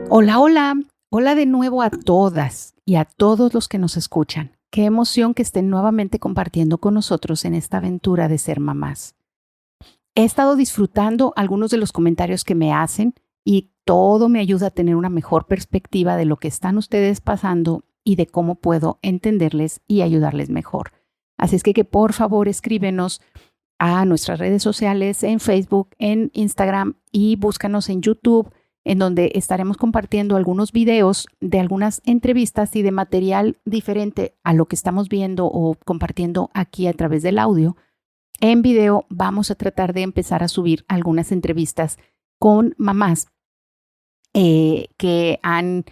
Hola, hola, hola de nuevo a todas y a todos los que nos escuchan. Qué emoción que estén nuevamente compartiendo con nosotros en esta aventura de ser mamás. He estado disfrutando algunos de los comentarios que me hacen y todo me ayuda a tener una mejor perspectiva de lo que están ustedes pasando y de cómo puedo entenderles y ayudarles mejor. Así es que por favor escríbenos a nuestras redes sociales en Facebook, en Instagram y búscanos en YouTube, en donde estaremos compartiendo algunos videos de algunas entrevistas y de material diferente a lo que estamos viendo o compartiendo aquí a través del audio. En video vamos a tratar de empezar a subir algunas entrevistas con mamás que han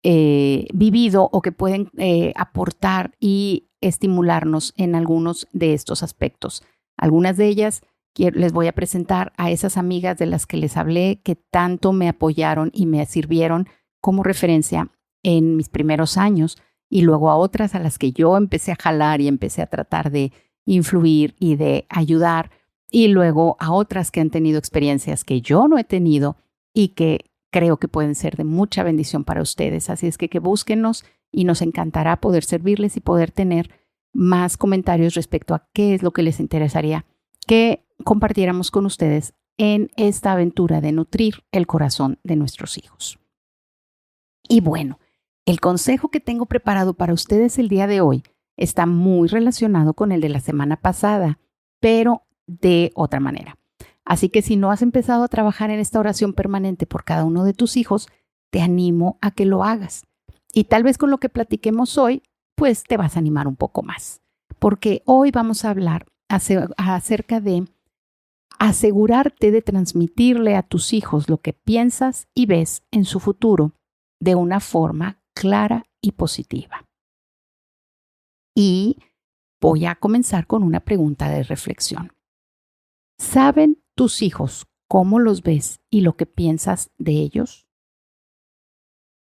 vivido o que pueden aportar y estimularnos en algunos de estos aspectos. Algunas de ellas les voy a presentar a esas amigas de las que les hablé que tanto me apoyaron y me sirvieron como referencia en mis primeros años, y luego a otras a las que yo empecé a jalar y empecé a tratar de influir y de ayudar, y luego a otras que han tenido experiencias que yo no he tenido y que creo que pueden ser de mucha bendición para ustedes. Así es que búsquennos y nos encantará poder servirles y poder tener más comentarios respecto a qué es lo que les interesaría que compartiéramos con ustedes en esta aventura de nutrir el corazón de nuestros hijos. Y bueno, el consejo que tengo preparado para ustedes el día de hoy está muy relacionado con el de la semana pasada, pero de otra manera. Así que si no has empezado a trabajar en esta oración permanente por cada uno de tus hijos, te animo a que lo hagas. Y tal vez con lo que platiquemos hoy, pues te vas a animar un poco más. Porque hoy vamos a hablar acerca de asegurarte de transmitirle a tus hijos lo que piensas y ves en su futuro de una forma clara y positiva. Y voy a comenzar con una pregunta de reflexión. ¿Saben tus hijos cómo los ves y lo que piensas de ellos?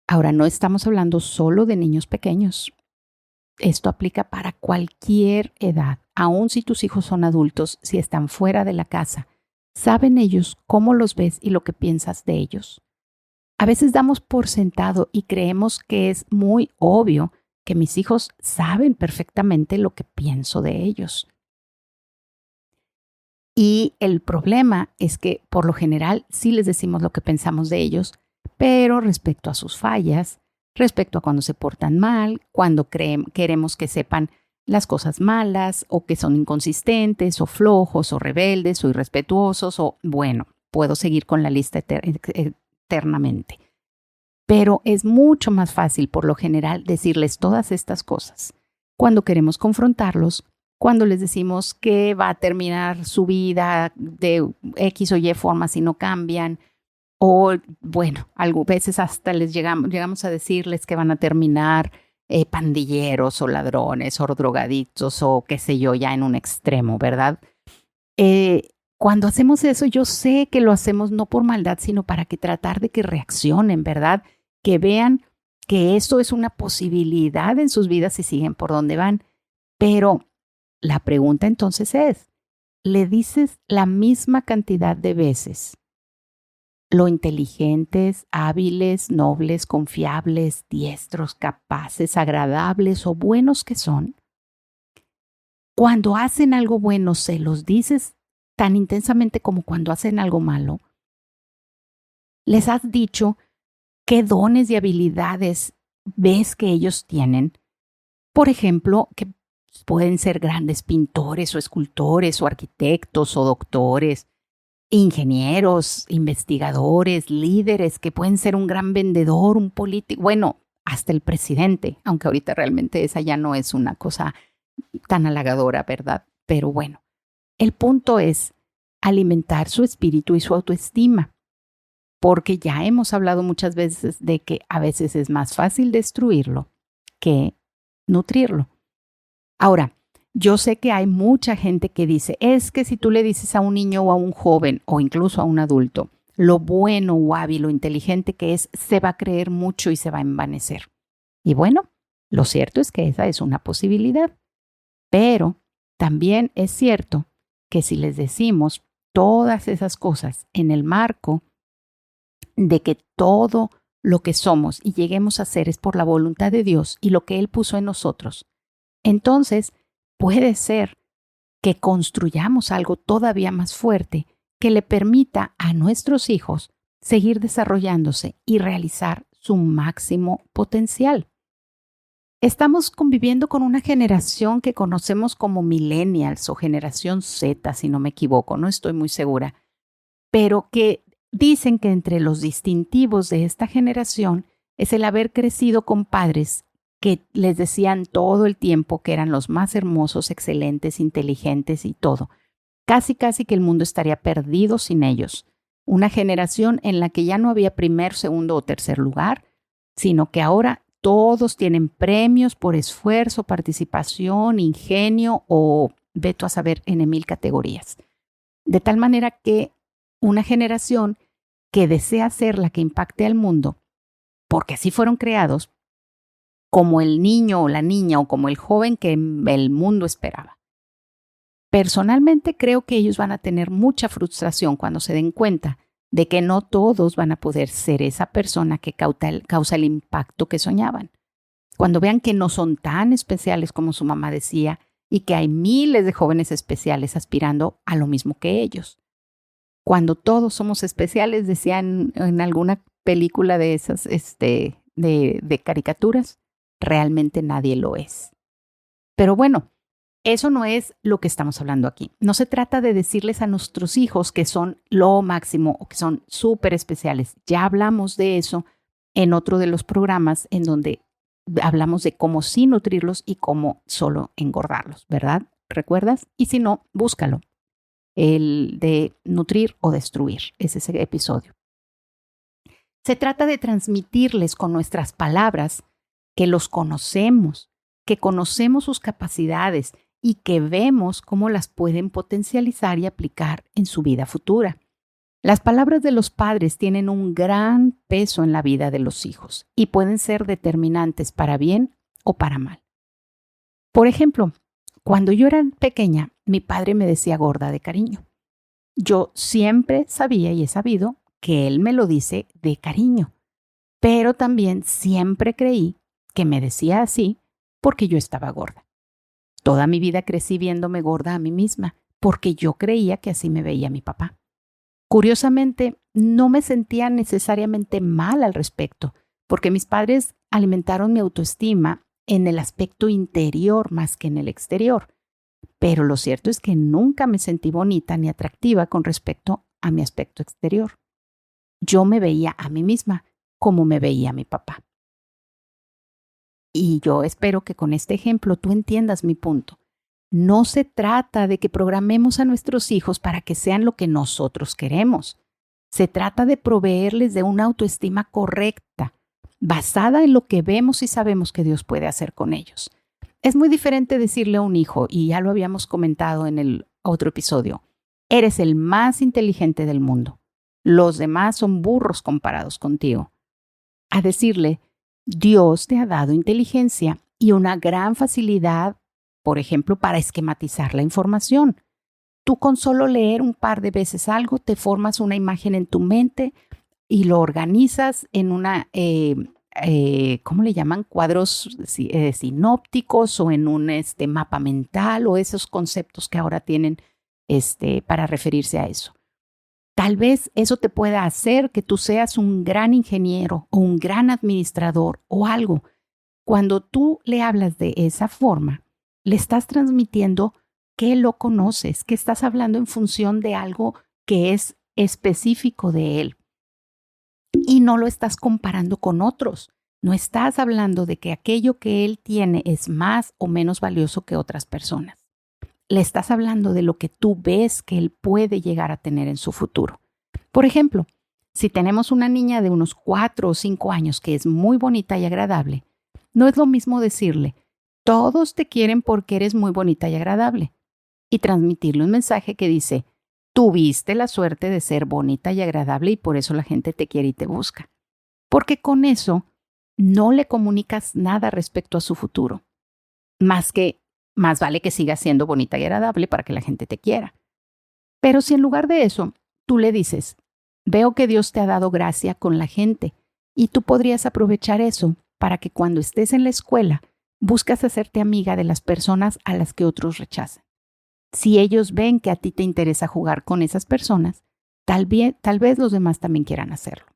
Ahora, no estamos hablando solo de niños pequeños. Esto aplica para cualquier edad, aun si tus hijos son adultos, si están fuera de la casa. ¿Saben ellos cómo los ves y lo que piensas de ellos? A veces damos por sentado y creemos que es muy obvio que mis hijos saben perfectamente lo que pienso de ellos. Y el problema es que por lo general sí les decimos lo que pensamos de ellos, pero respecto a sus fallas, respecto a cuando se portan mal, cuando queremos que sepan las cosas malas o que son inconsistentes o flojos o rebeldes o irrespetuosos o bueno, puedo seguir con la lista eternamente. Pero es mucho más fácil por lo general decirles todas estas cosas cuando queremos confrontarlos, cuando les decimos que va a terminar su vida de X o Y forma si no cambian, o bueno, a veces hasta llegamos a decirles que van a terminar pandilleros o ladrones o drogadictos o qué sé yo, ya en un extremo, ¿verdad? Cuando hacemos eso, yo sé que lo hacemos no por maldad, sino para que tratar de que reaccionen, ¿verdad? Que vean que esto es una posibilidad en sus vidas si siguen por donde van. Pero la pregunta entonces es, ¿le dices la misma cantidad de veces lo inteligentes, hábiles, nobles, confiables, diestros, capaces, agradables o buenos que son? Cuando hacen algo bueno, ¿se los dices tan intensamente como cuando hacen algo malo? ¿Les has dicho qué dones y habilidades ves que ellos tienen? Por ejemplo, que pueden ser grandes pintores o escultores o arquitectos o doctores, ingenieros, investigadores, líderes, que pueden ser un gran vendedor, un político, bueno, hasta el presidente, aunque ahorita realmente esa ya no es una cosa tan halagadora, ¿verdad? Pero bueno, el punto es alimentar su espíritu y su autoestima, porque ya hemos hablado muchas veces de que a veces es más fácil destruirlo que nutrirlo. Ahora, yo sé que hay mucha gente que dice, es que si tú le dices a un niño o a un joven o incluso a un adulto lo bueno o hábil o inteligente que es, se va a creer mucho y se va a envanecer. Y bueno, lo cierto es que esa es una posibilidad, pero también es cierto que si les decimos todas esas cosas en el marco de que todo lo que somos y lleguemos a ser es por la voluntad de Dios y lo que Él puso en nosotros, entonces puede ser que construyamos algo todavía más fuerte que le permita a nuestros hijos seguir desarrollándose y realizar su máximo potencial. Estamos conviviendo con una generación que conocemos como millennials o generación Z, si no me equivoco, no estoy muy segura, pero que dicen que entre los distintivos de esta generación es el haber crecido con padres que les decían todo el tiempo que eran los más hermosos, excelentes, inteligentes y todo. Casi que el mundo estaría perdido sin ellos. Una generación en la que ya no había primer, segundo o tercer lugar, sino que ahora todos tienen premios por esfuerzo, participación, ingenio o veto a saber en 1000 categorías. De tal manera que una generación que desea ser la que impacte al mundo, porque así fueron creados, como el niño o la niña o como el joven que el mundo esperaba. Personalmente creo que ellos van a tener mucha frustración cuando se den cuenta de que no todos van a poder ser esa persona que causa el impacto que soñaban. Cuando vean que no son tan especiales como su mamá decía y que hay miles de jóvenes especiales aspirando a lo mismo que ellos. Cuando todos somos especiales, decían en alguna película de esas de caricaturas, realmente nadie lo es. Pero bueno, eso no es lo que estamos hablando aquí. No se trata de decirles a nuestros hijos que son lo máximo o que son súper especiales. Ya hablamos de eso en otro de los programas en donde hablamos de cómo sí nutrirlos y cómo solo engordarlos, ¿verdad? ¿Recuerdas? Y si no, búscalo. El de nutrir o destruir es ese episodio. Se trata de transmitirles con nuestras palabras que los conocemos, que conocemos sus capacidades y que vemos cómo las pueden potencializar y aplicar en su vida futura. Las palabras de los padres tienen un gran peso en la vida de los hijos y pueden ser determinantes para bien o para mal. Por ejemplo, cuando yo era pequeña, mi padre me decía gorda de cariño. Yo siempre sabía y he sabido que él me lo dice de cariño, pero también siempre creí que me decía así porque yo estaba gorda. Toda mi vida crecí viéndome gorda a mí misma porque yo creía que así me veía mi papá. Curiosamente, no me sentía necesariamente mal al respecto, porque mis padres alimentaron mi autoestima en el aspecto interior más que en el exterior. Pero lo cierto es que nunca me sentí bonita ni atractiva con respecto a mi aspecto exterior. Yo me veía a mí misma como me veía mi papá. Y yo espero que con este ejemplo tú entiendas mi punto. No se trata de que programemos a nuestros hijos para que sean lo que nosotros queremos. Se trata de proveerles de una autoestima correcta, basada en lo que vemos y sabemos que Dios puede hacer con ellos. Es muy diferente decirle a un hijo, y ya lo habíamos comentado en el otro episodio, eres el más inteligente del mundo. Los demás son burros comparados contigo. A decirle, Dios te ha dado inteligencia y una gran facilidad, por ejemplo, para esquematizar la información. Tú con solo leer un par de veces algo, te formas una imagen en tu mente y lo organizas en una, ¿cómo le llaman? Cuadros sinópticos o en un mapa mental o esos conceptos que ahora tienen para referirse a eso. Tal vez eso te pueda hacer que tú seas un gran ingeniero o un gran administrador o algo. Cuando tú le hablas de esa forma, le estás transmitiendo que lo conoces, que estás hablando en función de algo que es específico de él. Y no lo estás comparando con otros. No estás hablando de que aquello que él tiene es más o menos valioso que otras personas. Le estás hablando de lo que tú ves que él puede llegar a tener en su futuro. Por ejemplo, si tenemos una niña de unos 4 o 5 años que es muy bonita y agradable, no es lo mismo decirle, todos te quieren porque eres muy bonita y agradable, y transmitirle un mensaje que dice, tuviste la suerte de ser bonita y agradable y por eso la gente te quiere y te busca. Porque con eso no le comunicas nada respecto a su futuro, más vale que sigas siendo bonita y agradable para que la gente te quiera. Pero si en lugar de eso, tú le dices, veo que Dios te ha dado gracia con la gente Y tú podrías aprovechar eso para que cuando estés en la escuela buscas hacerte amiga de las personas a las que otros rechazan. Si ellos ven que a ti te interesa jugar con esas personas, tal vez los demás también quieran hacerlo.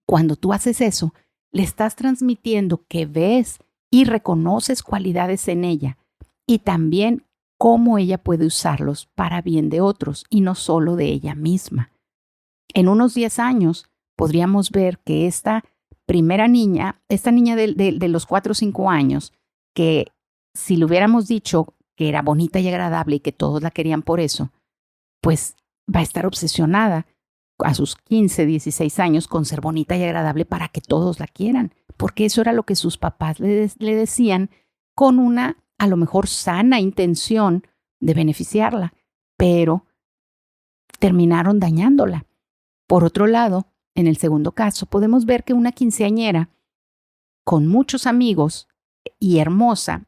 Cuando tú haces eso, le estás transmitiendo que ves y reconoces cualidades en ella y también cómo ella puede usarlos para bien de otros y no solo de ella misma. En unos 10 años podríamos ver que esta niña de los 4 o 5 años, que si le hubiéramos dicho que era bonita y agradable y que todos la querían por eso, pues va a estar obsesionada a sus 15, 16 años con ser bonita y agradable para que todos la quieran, porque eso era lo que sus papás le decían con una, a lo mejor, sana intención de beneficiarla, pero terminaron dañándola. Por otro lado, en el segundo caso, podemos ver que una quinceañera con muchos amigos y hermosa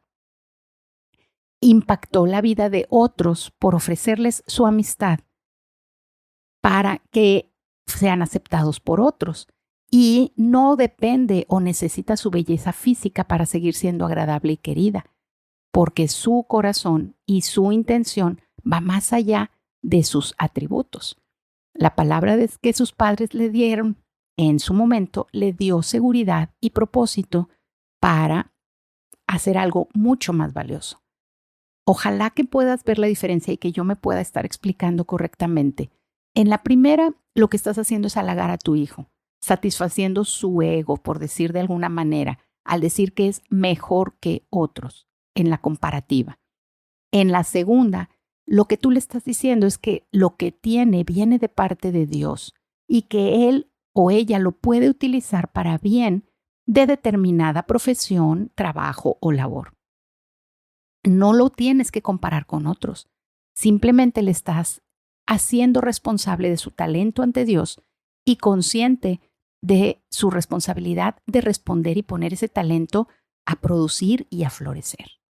impactó la vida de otros por ofrecerles su amistad para que sean aceptados por otros. Y no depende o necesita su belleza física para seguir siendo agradable y querida, porque su corazón y su intención va más allá de sus atributos. La palabra que sus padres le dieron en su momento le dio seguridad y propósito para hacer algo mucho más valioso. Ojalá que puedas ver la diferencia y que yo me pueda estar explicando correctamente. En la primera, lo que estás haciendo es halagar a tu hijo, satisfaciendo su ego, por decir de alguna manera, al decir que es mejor que otros en la comparativa. En la segunda, lo que tú le estás diciendo es que lo que tiene viene de parte de Dios y que él o ella lo puede utilizar para bien de determinada profesión, trabajo o labor. No lo tienes que comparar con otros. Simplemente le estás haciendo responsable de su talento ante Dios y consciente de su responsabilidad de responder y poner ese talento a producir y a florecer.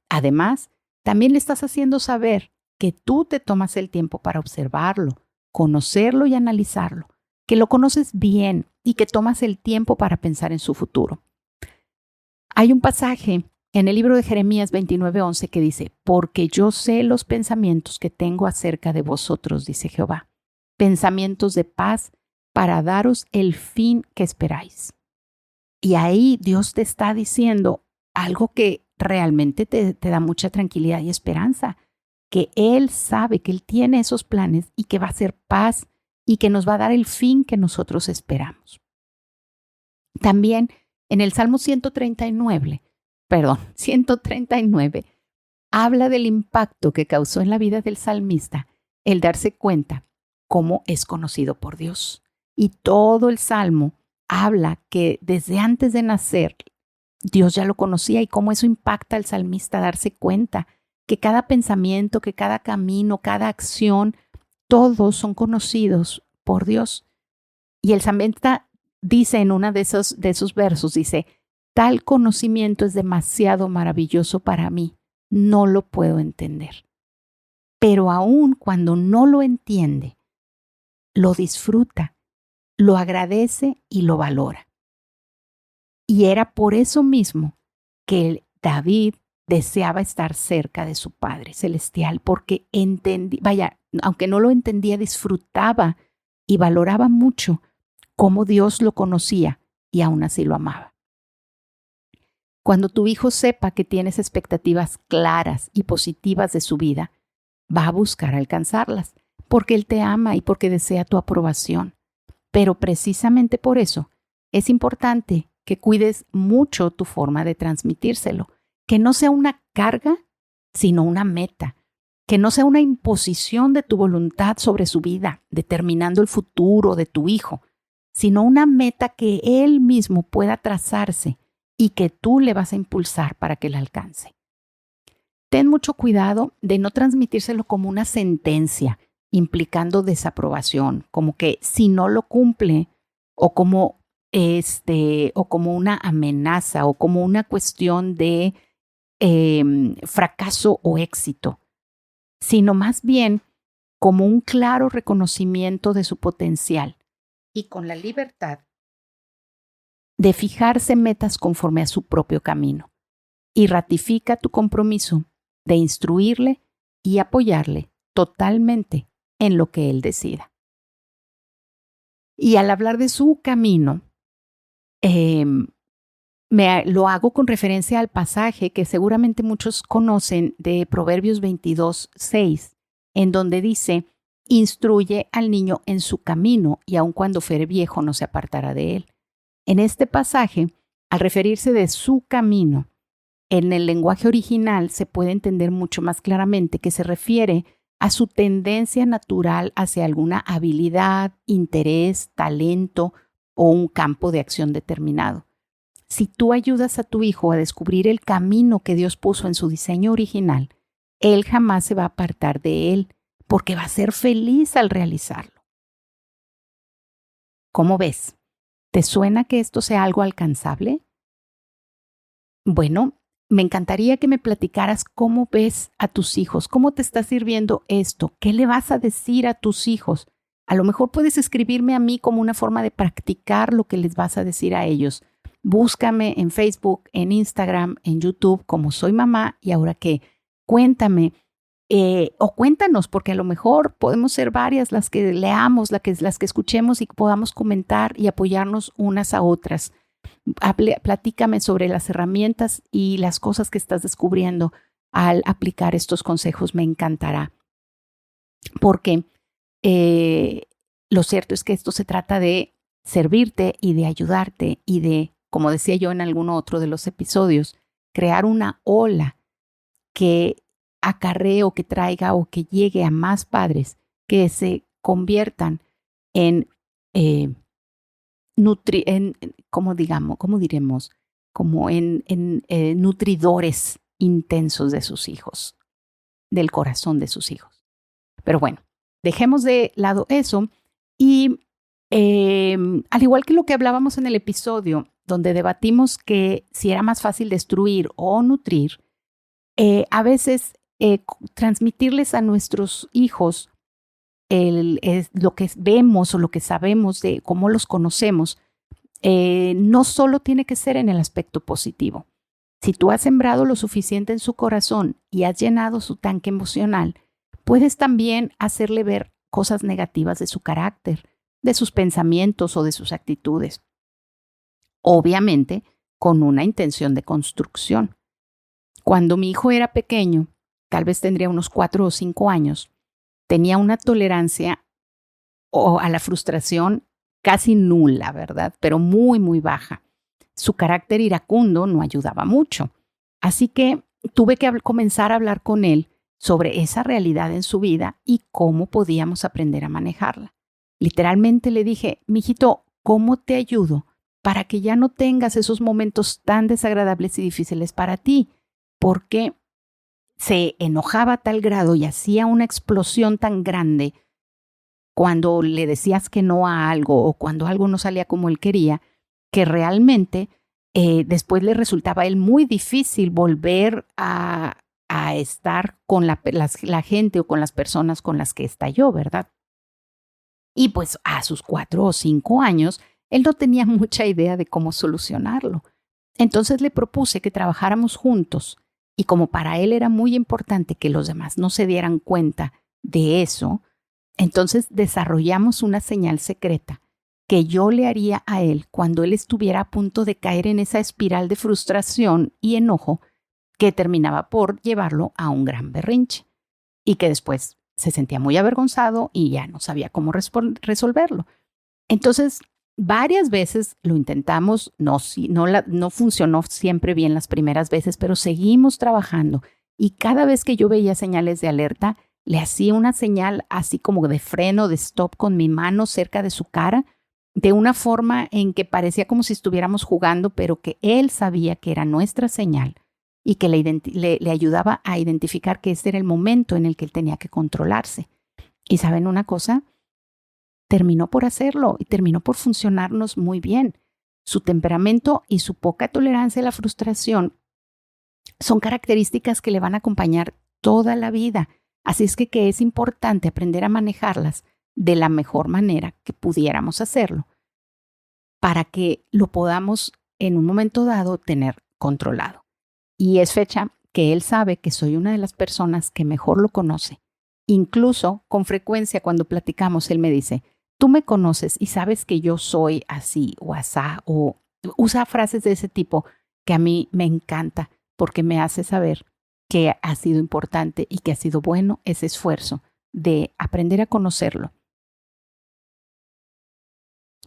Además, también le estás haciendo saber que tú te tomas el tiempo para observarlo, conocerlo y analizarlo, que lo conoces bien y que tomas el tiempo para pensar en su futuro. Hay un pasaje en el libro de Jeremías 29:11 que dice, porque yo sé los pensamientos que tengo acerca de vosotros, dice Jehová, pensamientos de paz para daros el fin que esperáis. Y ahí Dios te está diciendo algo que realmente te da mucha tranquilidad y esperanza, que Él sabe que Él tiene esos planes y que va a ser paz y que nos va a dar el fin que nosotros esperamos. También en el Salmo 139, habla del impacto que causó en la vida del salmista el darse cuenta cómo es conocido por Dios. Y todo el Salmo habla que desde antes de nacer Dios ya lo conocía y cómo eso impacta al salmista darse cuenta que cada pensamiento, que cada camino, cada acción, todos son conocidos por Dios. Y el salmista dice en uno de esos versos, dice, tal conocimiento es demasiado maravilloso para mí, no lo puedo entender. Pero aún cuando no lo entiende, lo disfruta, lo agradece y lo valora. Y era por eso mismo que David deseaba estar cerca de su Padre Celestial, porque aunque no lo entendía, disfrutaba y valoraba mucho cómo Dios lo conocía y aún así lo amaba. Cuando tu hijo sepa que tienes expectativas claras y positivas de su vida, va a buscar alcanzarlas, porque él te ama y porque desea tu aprobación. Pero precisamente por eso es importante que cuides mucho tu forma de transmitírselo, que no sea una carga, sino una meta, que no sea una imposición de tu voluntad sobre su vida, determinando el futuro de tu hijo, sino una meta que él mismo pueda trazarse y que tú le vas a impulsar para que la alcance. Ten mucho cuidado de no transmitírselo como una sentencia, implicando desaprobación, como que si no lo cumple o como una amenaza o como una cuestión de fracaso o éxito, sino más bien como un claro reconocimiento de su potencial y con la libertad de fijarse metas conforme a su propio camino y ratifica tu compromiso de instruirle y apoyarle totalmente en lo que él decida. Y al hablar de su camino, lo hago con referencia al pasaje que seguramente muchos conocen de Proverbios 22:6, en donde dice, instruye al niño en su camino y aun cuando fuere viejo no se apartará de él. En este pasaje, al referirse de su camino, en el lenguaje original se puede entender mucho más claramente que se refiere a su tendencia natural hacia alguna habilidad, interés, talento o un campo de acción determinado. Si tú ayudas a tu hijo a descubrir el camino que Dios puso en su diseño original, él jamás se va a apartar de él, porque va a ser feliz al realizarlo. ¿Cómo ves? ¿Te suena que esto sea algo alcanzable? Bueno, me encantaría que me platicaras cómo ves a tus hijos, cómo te está sirviendo esto, qué le vas a decir a tus hijos. A lo mejor puedes escribirme a mí como una forma de practicar lo que les vas a decir a ellos. Búscame en Facebook, en Instagram, en YouTube, como Soy Mamá y Ahora Qué. Cuéntame o cuéntanos, porque a lo mejor podemos ser varias las que leamos, las que escuchemos y podamos comentar y apoyarnos unas a otras. Platícame sobre las herramientas y las cosas que estás descubriendo al aplicar estos consejos. Me encantará. Porque lo cierto es que esto se trata de servirte y de ayudarte y de, como decía yo en alguno otro de los episodios, crear una ola que acarree o que traiga o que llegue a más padres que se conviertan en nutridores intensos de sus hijos, del corazón de sus hijos. Pero bueno, dejemos de lado eso y al igual que lo que hablábamos en el episodio, donde debatimos que si era más fácil destruir o nutrir, a veces transmitirles a nuestros hijos lo que vemos o lo que sabemos de cómo los conocemos, no solo tiene que ser en el aspecto positivo. Si tú has sembrado lo suficiente en su corazón y has llenado su tanque emocional, puedes también hacerle ver cosas negativas de su carácter, de sus pensamientos o de sus actitudes. Obviamente, con una intención de construcción. Cuando mi hijo era pequeño, tal vez tendría unos 4 o 5 años, tenía una tolerancia a la frustración casi nula, ¿verdad? Pero muy, muy baja. Su carácter iracundo no ayudaba mucho. Así que tuve que comenzar a hablar con él sobre esa realidad en su vida y cómo podíamos aprender a manejarla. Literalmente le dije, mijito, ¿cómo te ayudo para que ya no tengas esos momentos tan desagradables y difíciles para ti? Porque se enojaba a tal grado y hacía una explosión tan grande cuando le decías que no a algo o cuando algo no salía como él quería, que realmente después le resultaba a él muy difícil volver a estar con la gente o con las personas con las que estalló, ¿verdad? Y pues a sus 4 o 5 años, él no tenía mucha idea de cómo solucionarlo. Entonces le propuse que trabajáramos juntos y como para él era muy importante que los demás no se dieran cuenta de eso, entonces desarrollamos una señal secreta que yo le haría a él cuando él estuviera a punto de caer en esa espiral de frustración y enojo que terminaba por llevarlo a un gran berrinche y que después se sentía muy avergonzado y ya no sabía cómo resolverlo. Entonces, varias veces lo intentamos, no funcionó siempre bien las primeras veces, pero seguimos trabajando y cada vez que yo veía señales de alerta, le hacía una señal así como de freno, de stop con mi mano cerca de su cara, de una forma en que parecía como si estuviéramos jugando, pero que él sabía que era nuestra señal y que le ayudaba a identificar que ese era el momento en el que él tenía que controlarse. Y ¿saben una cosa? Terminó por hacerlo y terminó por funcionarnos muy bien. Su temperamento y su poca tolerancia a la frustración son características que le van a acompañar toda la vida. Así es que es importante aprender a manejarlas de la mejor manera que pudiéramos hacerlo para que lo podamos en un momento dado tener controlado. Y es fecha que él sabe que soy una de las personas que mejor lo conoce. Incluso con frecuencia cuando platicamos, él me dice, tú me conoces y sabes que yo soy así o asá, o usa frases de ese tipo que a mí me encanta porque me hace saber que ha sido importante y que ha sido bueno ese esfuerzo de aprender a conocerlo.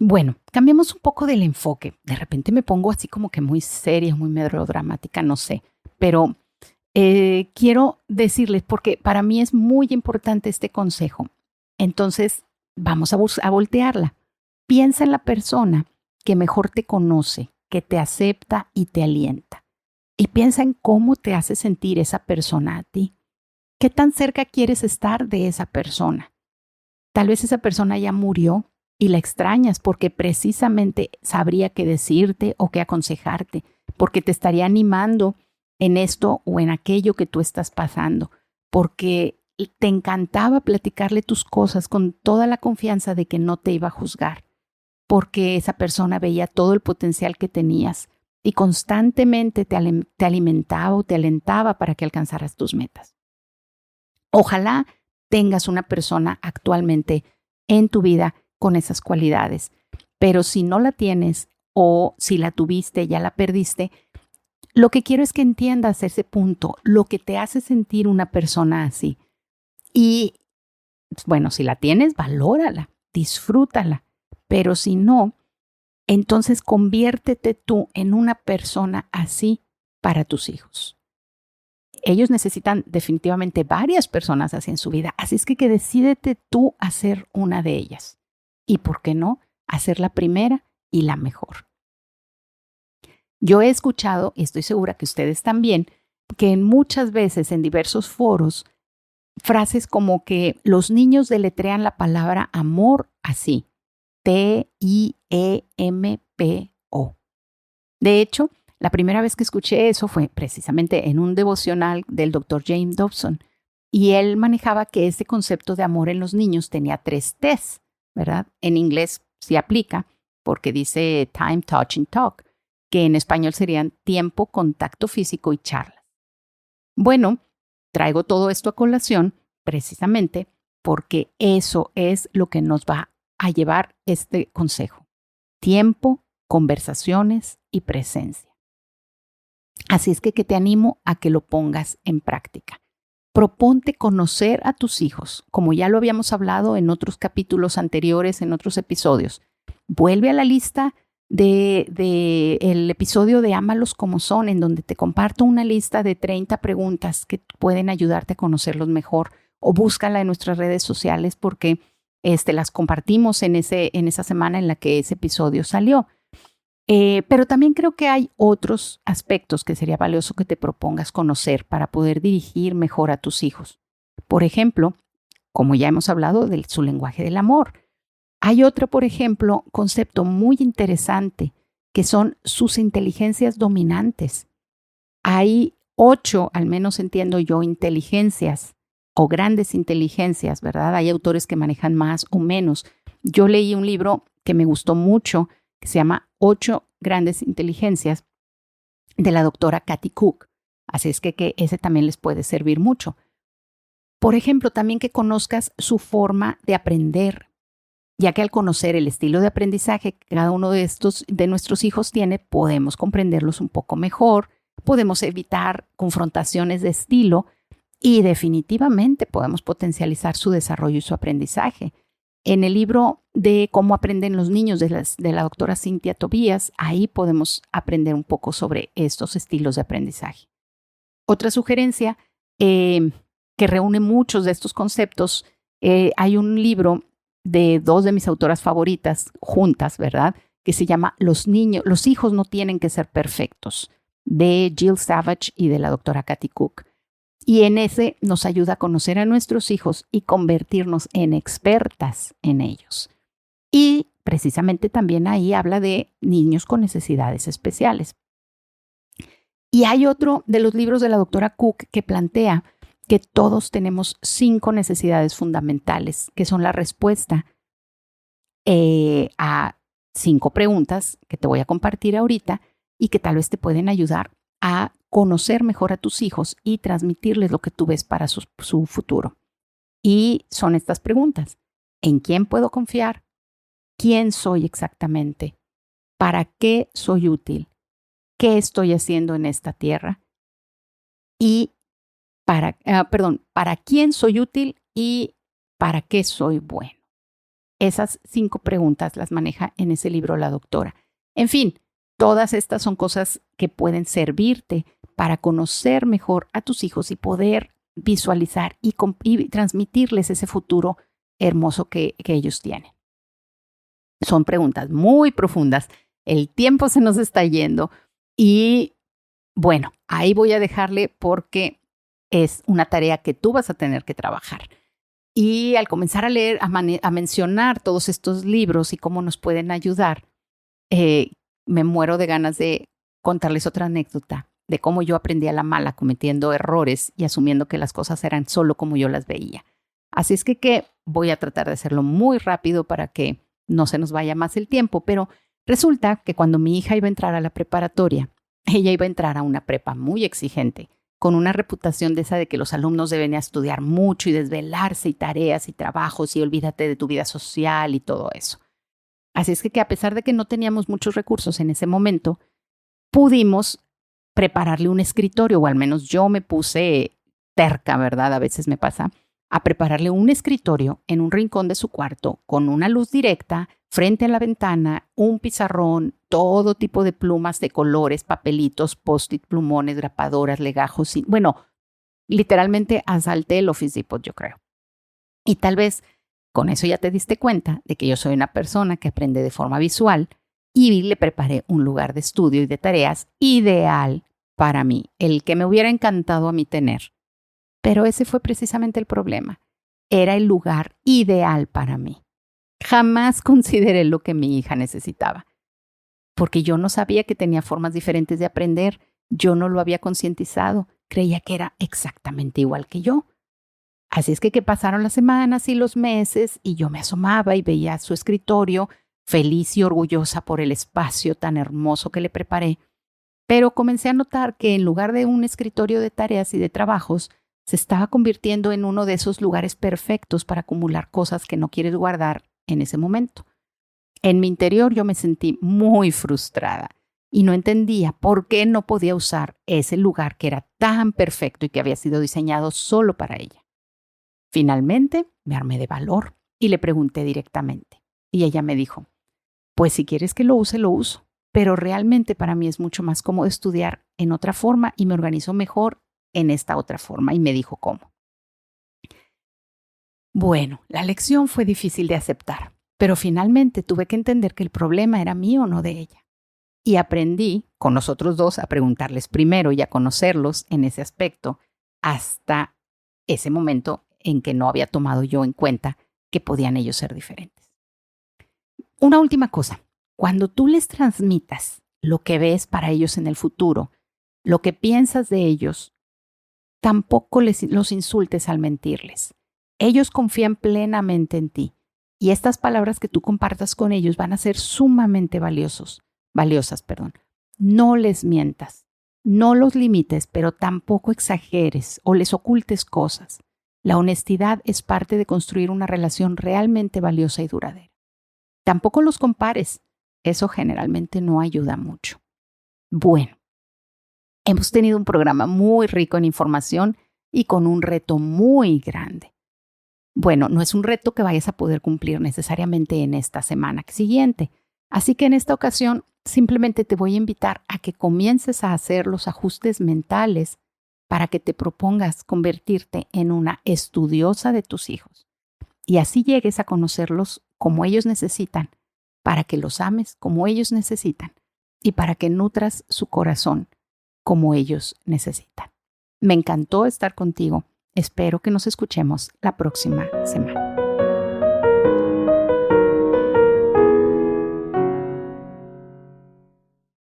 Bueno, cambiemos un poco del enfoque. De repente me pongo así como que muy seria, muy melodramática, no sé, pero quiero decirles, porque para mí es muy importante este consejo. Entonces, vamos a voltearla. Piensa en la persona que mejor te conoce, que te acepta y te alienta. Y piensa en cómo te hace sentir esa persona a ti. ¿Qué tan cerca quieres estar de esa persona? Tal vez esa persona ya murió y la extrañas porque precisamente sabría qué decirte o qué aconsejarte, porque te estaría animando en esto o en aquello que tú estás pasando, porque te encantaba platicarle tus cosas con toda la confianza de que no te iba a juzgar, porque esa persona veía todo el potencial que tenías y constantemente te alimentaba o te alentaba para que alcanzaras tus metas. Ojalá tengas una persona actualmente en tu vida con esas cualidades, pero si no la tienes o si la tuviste, ya la perdiste, lo que quiero es que entiendas ese punto, lo que te hace sentir una persona así. Y bueno, si la tienes, valórala, disfrútala, pero si no, entonces conviértete tú en una persona así para tus hijos. Ellos necesitan definitivamente varias personas así en su vida, así es que decídete tú a ser una de ellas. Y por qué no, hacer la primera y la mejor. Yo he escuchado, y estoy segura que ustedes también, que muchas veces en diversos foros, frases como que los niños deletrean la palabra amor así, T-I-E-M-P-O. De hecho, la primera vez que escuché eso fue precisamente en un devocional del Dr. James Dobson, y él manejaba que este concepto de amor en los niños tenía 3 T's, ¿verdad? En inglés sí aplica porque dice time, touch and talk, que en español serían tiempo, contacto físico y charlas. Bueno, traigo todo esto a colación precisamente porque eso es lo que nos va a llevar este consejo. Tiempo, conversaciones y presencia. Así es que te animo a que lo pongas en práctica. Proponte conocer a tus hijos, como ya lo habíamos hablado en otros capítulos anteriores, en otros episodios. Vuelve a la lista del episodio de Ámalos como son, en donde te comparto una lista de 30 preguntas que pueden ayudarte a conocerlos mejor, o búscala en nuestras redes sociales porque las compartimos en esa semana en la que ese episodio salió. Pero también creo que hay otros aspectos que sería valioso que te propongas conocer para poder dirigir mejor a tus hijos. Por ejemplo, como ya hemos hablado de su lenguaje del amor. Hay otro, por ejemplo, concepto muy interesante que son sus inteligencias dominantes. Hay 8, al menos entiendo yo, inteligencias o grandes inteligencias, ¿verdad? Hay autores que manejan más o menos. Yo leí un libro que me gustó mucho que se llama 8 grandes inteligencias de la doctora Katy Cook. Así es que ese también les puede servir mucho. Por ejemplo, también que conozcas su forma de aprender, ya que al conocer el estilo de aprendizaje que cada uno de nuestros hijos tiene, podemos comprenderlos un poco mejor, podemos evitar confrontaciones de estilo y definitivamente podemos potencializar su desarrollo y su aprendizaje. En el libro de Cómo aprenden los niños de la doctora Cynthia Tobías, ahí podemos aprender un poco sobre estos estilos de aprendizaje. Otra sugerencia que reúne muchos de estos conceptos, hay un libro de 2 de mis autoras favoritas juntas, ¿verdad? Que se llama Los hijos no tienen que ser perfectos, de Jill Savage y de la doctora Katy Cook. Y en ese nos ayuda a conocer a nuestros hijos y convertirnos en expertas en ellos. Y precisamente también ahí habla de niños con necesidades especiales. Y hay otro de los libros de la doctora Cook que plantea que todos tenemos 5 necesidades fundamentales, que son la respuesta a 5 preguntas que te voy a compartir ahorita y que tal vez te pueden ayudar a conocer mejor a tus hijos y transmitirles lo que tú ves para su futuro. Y son estas preguntas. ¿En quién puedo confiar? ¿Quién soy exactamente? ¿Para qué soy útil? ¿Qué estoy haciendo en esta tierra? Y ¿para quién soy útil y para qué soy bueno? Esas 5 preguntas las maneja en ese libro la doctora. En fin, todas estas son cosas que pueden servirte para conocer mejor a tus hijos y poder visualizar y transmitirles ese futuro hermoso que ellos tienen. Son preguntas muy profundas. El tiempo se nos está yendo y bueno, ahí voy a dejarle porque es una tarea que tú vas a tener que trabajar. Y al comenzar a leer, a mencionar todos estos libros y cómo nos pueden ayudar, me muero de ganas de contarles otra anécdota de cómo yo aprendí a la mala cometiendo errores y asumiendo que las cosas eran solo como yo las veía. Así es que voy a tratar de hacerlo muy rápido para que no se nos vaya más el tiempo, pero resulta que cuando mi hija iba a entrar a la preparatoria, ella iba a entrar a una prepa muy exigente, con una reputación de esa de que los alumnos deben estudiar mucho y desvelarse y tareas y trabajos y olvídate de tu vida social y todo eso. Así es que a pesar de que no teníamos muchos recursos en ese momento, pudimos prepararle un escritorio, o al menos yo me puse terca, ¿verdad? A veces me pasa, a prepararle un escritorio en un rincón de su cuarto con una luz directa, frente a la ventana, un pizarrón, todo tipo de plumas de colores, papelitos, post-it, plumones, grapadoras, legajos. Bueno, literalmente asalté el Office Depot, yo creo. Y tal vez con eso ya te diste cuenta de que yo soy una persona que aprende de forma visual y le preparé un lugar de estudio y de tareas ideal para mí, el que me hubiera encantado a mí tener. Pero ese fue precisamente el problema. Era el lugar ideal para mí. Jamás consideré lo que mi hija necesitaba, porque yo no sabía que tenía formas diferentes de aprender. Yo no lo había concientizado. Creía que era exactamente igual que yo. Así es que pasaron las semanas y los meses y yo me asomaba y veía su escritorio, feliz y orgullosa por el espacio tan hermoso que le preparé. Pero comencé a notar que en lugar de un escritorio de tareas y de trabajos, se estaba convirtiendo en uno de esos lugares perfectos para acumular cosas que no quieres guardar en ese momento. En mi interior yo me sentí muy frustrada y no entendía por qué no podía usar ese lugar que era tan perfecto y que había sido diseñado solo para ella. Finalmente me armé de valor y le pregunté directamente. Y ella me dijo, pues si quieres que lo use, lo uso. Pero realmente para mí es mucho más cómodo estudiar en otra forma y me organizo mejor en esta otra forma. Y me dijo cómo. Bueno, la lección fue difícil de aceptar, pero finalmente tuve que entender que el problema era mío, no de ella. Y aprendí con los otros dos a preguntarles primero y a conocerlos en ese aspecto hasta ese momento en que no había tomado yo en cuenta que podían ellos ser diferentes. Una última cosa, cuando tú les transmitas lo que ves para ellos en el futuro, lo que piensas de ellos, tampoco los insultes al mentirles. Ellos confían plenamente en ti y estas palabras que tú compartas con ellos van a ser sumamente valiosas. No les mientas, no los limites, pero tampoco exageres o les ocultes cosas. La honestidad es parte de construir una relación realmente valiosa y duradera. Tampoco los compares, eso generalmente no ayuda mucho. Bueno, hemos tenido un programa muy rico en información y con un reto muy grande. Bueno, no es un reto que vayas a poder cumplir necesariamente en esta semana siguiente. Así que en esta ocasión simplemente te voy a invitar a que comiences a hacer los ajustes mentales para que te propongas convertirte en una estudiosa de tus hijos y así llegues a conocerlos como ellos necesitan, para que los ames como ellos necesitan y para que nutras su corazón como ellos necesitan. Me encantó estar contigo. Espero que nos escuchemos la próxima semana.